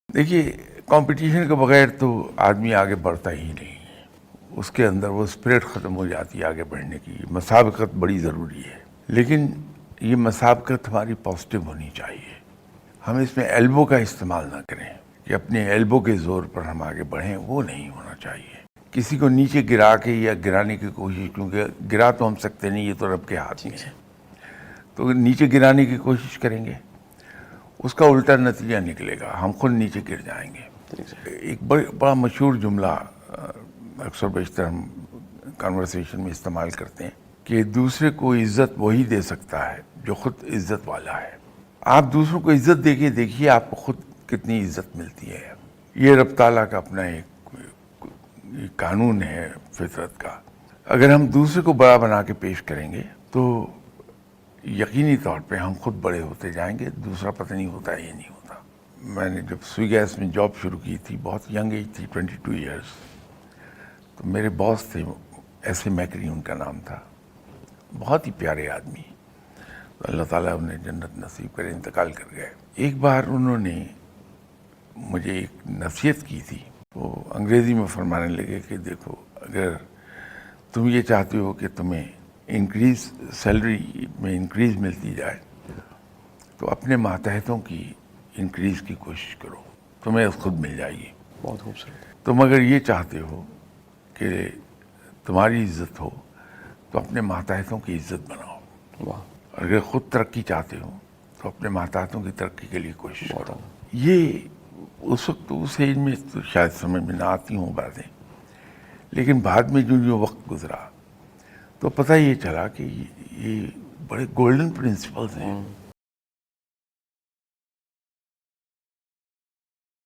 دیکھیے کمپٹیشن کے بغیر تو آدمی آگے بڑھتا ہی نہیں ہے، اس کے اندر وہ اسپرٹ ختم ہو جاتی ہے آگے بڑھنے کی. مسابقت بڑی ضروری ہے، لیکن یہ مسابقت ہماری پازیٹیو ہونی چاہیے. ہم اس میں ایلبو کا استعمال نہ کریں کہ اپنے ایلبو کے زور پر ہم آگے بڑھیں، وہ نہیں ہونا چاہیے. کسی کو نیچے گرا کے یا گرانے کی کوشش، کیونکہ گرا تو ہم سکتے نہیں، یہ تو رب کے ہاتھ میں ہے. تو نیچے گرانے کی کوشش کریں گے، اس کا الٹا نتیجہ نکلے گا، ہم خود نیچے گر جائیں گے. ایک بڑا مشہور جملہ اکثر بیشتر ہم کنورسیشن میں استعمال کرتے ہیں کہ دوسرے کو عزت وہی دے سکتا ہے جو خود عزت والا ہے. آپ دوسروں کو عزت دے کے دیکھیے آپ کو خود کتنی عزت ملتی ہے. یہ رب تعالیٰ کا اپنا ایک قانون ہے فطرت کا. اگر ہم دوسرے کو بڑا بنا کے پیش کریں گے تو یقینی طور پہ ہم خود بڑے ہوتے جائیں گے، دوسرا پتہ نہیں ہوتا ہے یہ نہیں ہوتا. میں نے جب سوئی گیس میں جاب شروع کی تھی، بہت ینگ ایج تھی، 22 ایئرس. تو میرے باس تھے، ایس اے میکری ان کا نام تھا، بہت ہی پیارے آدمی. اللہ تعالیٰ انہیں جنت نصیب کرے، انتقال کر گئے. ایک بار انہوں نے مجھے ایک نصیحت کی تھی. وہ انگریزی میں فرمانے لگے کہ دیکھو، اگر تم یہ چاہتے ہو کہ تمہیں سیلری میں انکریز ملتی جائے تو اپنے ماتحتوں کی انکریز کی کوشش کرو، تمہیں خود مل جائے گی. بہت خوبصورت. تم اگر یہ چاہتے ہو کہ تمہاری عزت ہو تو اپنے ماتحتوں کی عزت بناؤ. واہ. اگر خود ترقی چاہتے ہو تو اپنے ماتحتوں کی ترقی کے لیے کوشش بہت کرو. یہ اس وقت اس ایج میں تو شاید سمجھ میں نہ آتی ہوں باتیں، لیکن بعد میں جو وقت گزرا تو پتہ یہ چلا کہ یہ بڑے گولڈن پرنسپلز ہیں.